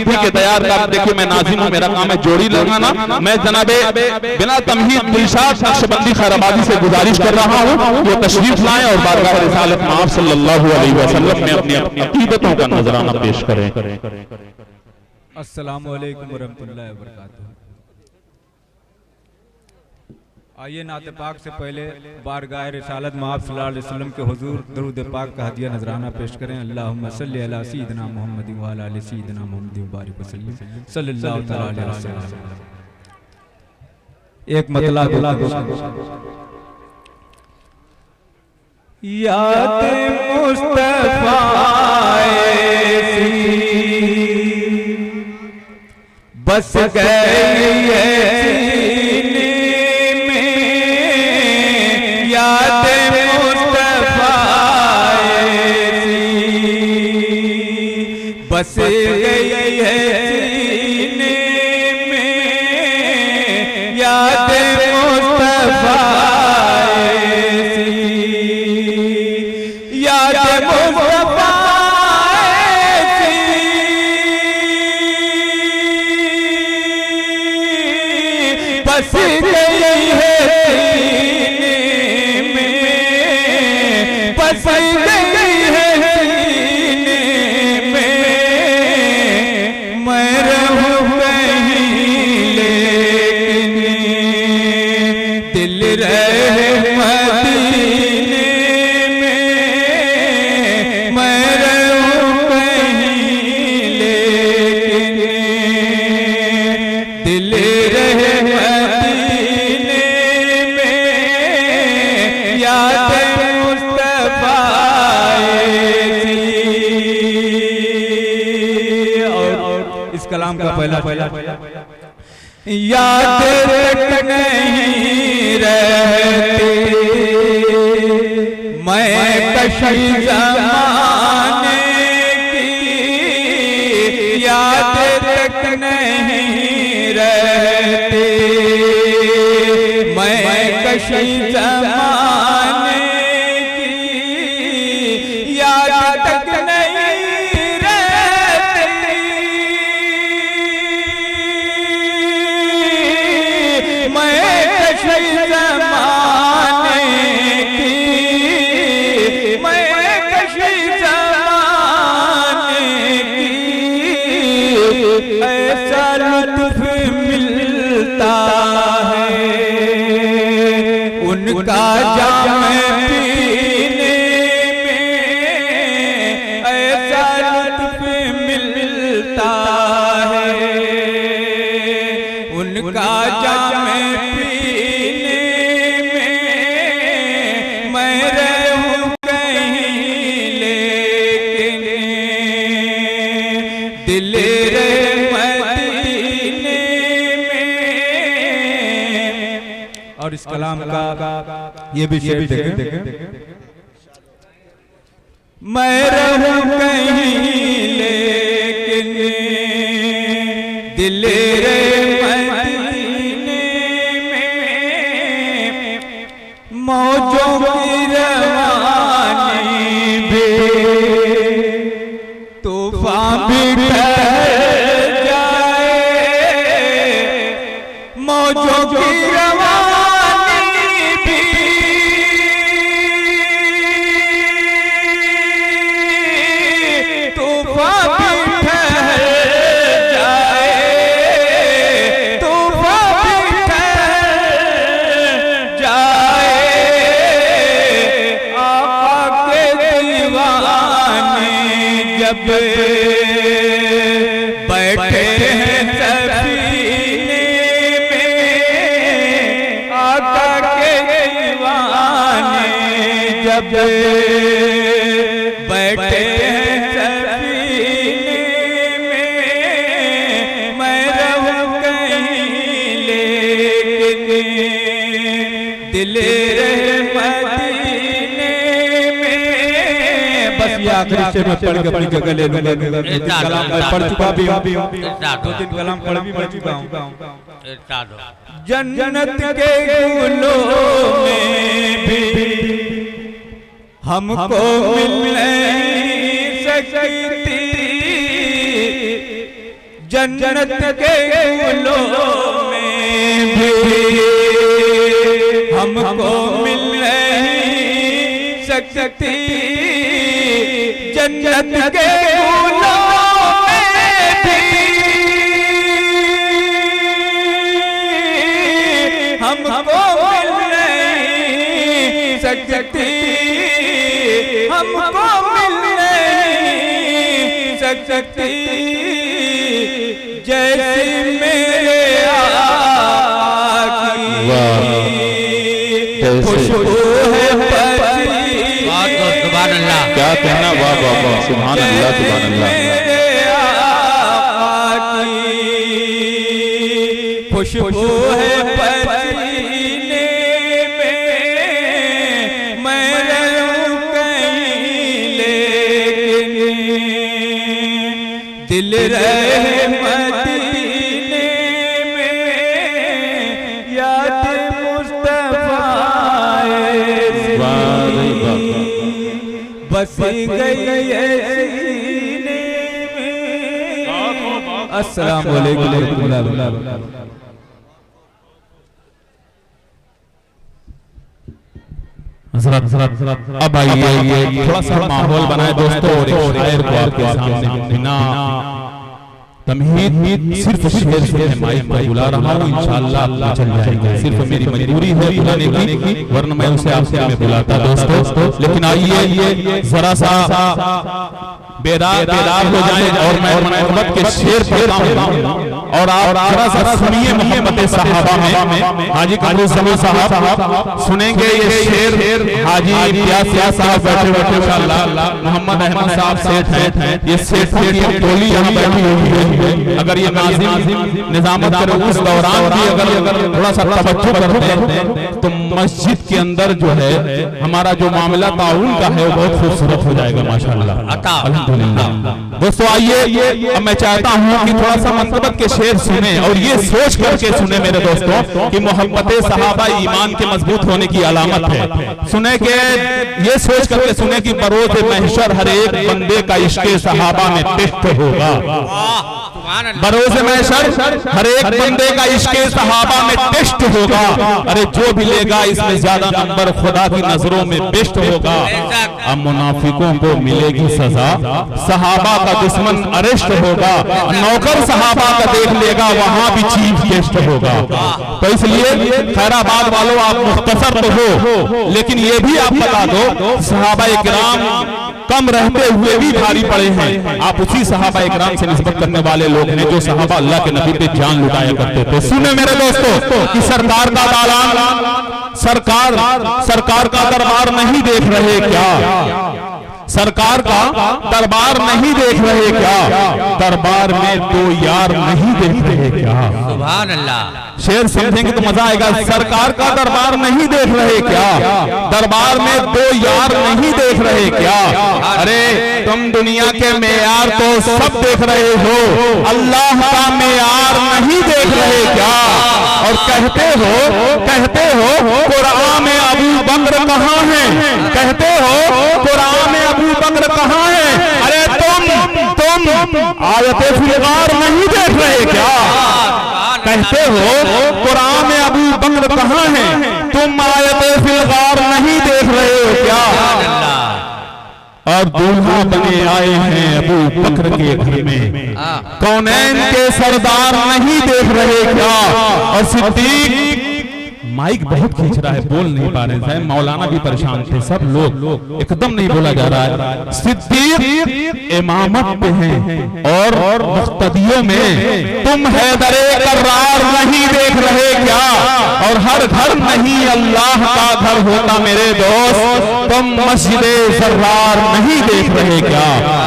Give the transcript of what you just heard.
थी कि तैयार कर, देखिए मैं नाज़िम हूं, मेरा काम है जोड़ी लगाना। मैं जनाबे बिना तमहीद दिलशाद नक्शबंदी खैराबादी से गुजारिश कर रहा हूं वो तशरीफ लाएं और बारगाह रिसालत में आप सल्लल्लाहु अलैहि वसल्लम में अपनी अकीदतों का नजराना पेश करें। अस्सलामु अलैकुम वरहमतुल्लाहि वबरकातुहू। आइए नाते पाक से पहले बारगाह रिसालत में आप सल्लल्लाहु अलैहि वसल्लम के हुजूर दरूद पाक का हदिया नजराना पेश करें। अल्लाहुम्मा सल्ली अला सय्यिदिना मुहम्मद व अला आलि सय्यिदिना मुहम्मद व बारिक वसल्लिम सल्लल्लाहु तआला अलैहि वसल्लम। एक मतलब याद मुस्तफा बस गई सीने में, याद मुस्तफा बस गई है सीने में, याद मुस्तफा याद मुस्तफा बस गई है सीने में, बस गई है सीने में, मैं रहूं कहीं लेकिन दिल रहे मदीने में, मैं रहूं कहीं लेकिन दिल रहे कलाम का पहला याद तक नहीं रहती मैं कशी ज़माने की, याद तक नहीं रहती मैं कशी ज़माने की, याद तक नहीं उनका जब मैं पीने में ऐसा लुत्फ मिलता है, उनका जब मैं पीने में, मैं रहूं कहीं लेकिन दिल रहे मदीने में। और इस कलाम का ये भी शेर देखें, मैं रहूं कहीं लेकिन दिल रहे मदीने में, मौजों की रवानी भी तूफान भी ठहर जाए, मौजों की जब बैठे हैं सफीने में, आका के दीवाने जब बैठे हैं सफीने में, मैं रहूं कहीं लेकिन दिल रहे मदीने में। बस ये आखिरी शेर में पढ़ के अपनी जगह ले लूंगा, कलाम पढ़ चुका भी हूं, 2-3 कलाम पढ़ भी चुका हूं। जन्नत के फूलों में भी हमको मिल नहीं सकती, जन्नत के फूलों में भी हमको मिल नहीं सकती, जन्नत के फूलों में भी हमको मिल नहीं सकती, हमको मिल नहीं सकती, जैसी मेरे आका की खुशबू है पची। सुभान अल्लाह, क्या कहना, वाह वाह वाह, सुभान अल्लाह, सुभान अल्लाह। खुशबू है पसीने में, मैं रहूं कहीं लेकिन दिल रहे मदीने में, याद मुस्तफा बस गई है सीने में। अस्सलाम वालेकुम। अब आइए थोड़ा सा माहौल बनाए दोस्तों, और एक शायर को आपके सामने बिना तमहीद सिर्फ शेर से माइक पर बुला रहा हूँ, इंशाअल्लाह आप चल जाएंगे। सिर्फ मेरी मजबूरी है बुलाने की, वरना मैं उसे आपसे में बुलाता दोस्तों। लेकिन आइए जरा सा बेदार हो जाए और मैं मोहब्बत के शेर पढ़ता हूँ, और आप जरा सा सुनिए मोहब्बत सहाबा में। हाजी कादरी साहब सुनेंगे ये शेर। हाजी प्यासिया साहब बैठे इंशाअल्लाह, मोहम्मद अहमद साहब सेठ हैं, ये सेठ की टोली यहाँ बैठी हुई है। अगर ये नाज़िम निजामत करे उस दौरान भी अगर थोड़ा सा तवज्जो करते हैं तो मस्जिद के अंदर जो है हमारा जो मामला ताउन का है वो बहुत खूबसूरत हो जाएगा माशाअल्लाह। अल्हम्दुलिल्लाह दोस्तों, आइए अब मैं चाहता हूँ कि थोड़ा सा मनक़बत के शेर सुने, और ये सोच करके सुने मेरे दोस्तों कि मोहब्बत सहाबा ईमान के मजबूत होने की अलामत है। सुने के ये सोच करके सुने कि बरोज़ महशर हर एक बंदे का इश्क़े सहाबा में टेस्ट होगा। बरोज़ महशर हर एक बंदे का इश्क़े सहाबा में टेस्ट होगा। अरे जो भी लेगा इसमें ज्यादा नंबर खुदा की नजरों में बेस्ट होगा। अब मुनाफिकों को मिलेगी सजा, सहाबा का दुश्मन अरेस्ट होगा, नौकर सहाबा का देख लेगा वहां भी चीफ गेस्ट होगा। तो इसलिए खैराबाद वालों आप मुख्तसर तो हो, लेकिन ये भी आप बता दो सहाबा इकराम कम रहते हुए भी भारी पड़े हैं। आप उसी सहाबा इकराम से निस्बत करने वाले लोग हैं जो सहाबा अल्लाह के नबी पे जान लुटाया करते थे। सुने मेरे दोस्तों कि सरकार का दालान, सरकार का दरबार नहीं देख रहे क्या? सरकार का दरबार नहीं देख रहे क्या? दरबार में दो यार नहीं देख रहे क्या? सुभान अल्लाह। शेर समझेंगे तो मजा आएगा। सरकार का दरबार नहीं देख रहे क्या? दरबार में दो यार नहीं देख रहे क्या? अरे तुम दुनिया के मेयार तो सब देख रहे हो, अल्लाह का मेयार नहीं देख रहे क्या? और कहते हो कुरान में अबू बकर कहाँ है? कहते हो कुरान में अबू बकर कहाँ है? अरे तुम आयते फिलगार नहीं देख रहे क्या? कहते हो कुरान में अबू बकर कहाँ है? तुम आयते फिलगार नहीं देख रहे हो क्या? और दूल्हा बने आए हैं अबू बकर के घर में, कौनैन के सरदार नहीं देख रहे क्या? और सिद्दीक माइक बहुत खींच रहा है, बोल नहीं पा रहे हैं, मौलाना भी परेशान थे, सब लोग एकदम नहीं बोला जा रहा है। सिद्दीक इमामत पे हैं और मुख्तदियों में तुम हैदरे कर्रार नहीं देख रहे क्या? और हर घर नहीं अल्लाह का घर होता मेरे दोस्त, तुम मस्जिदे ज़र्रार नहीं देख रहे क्या?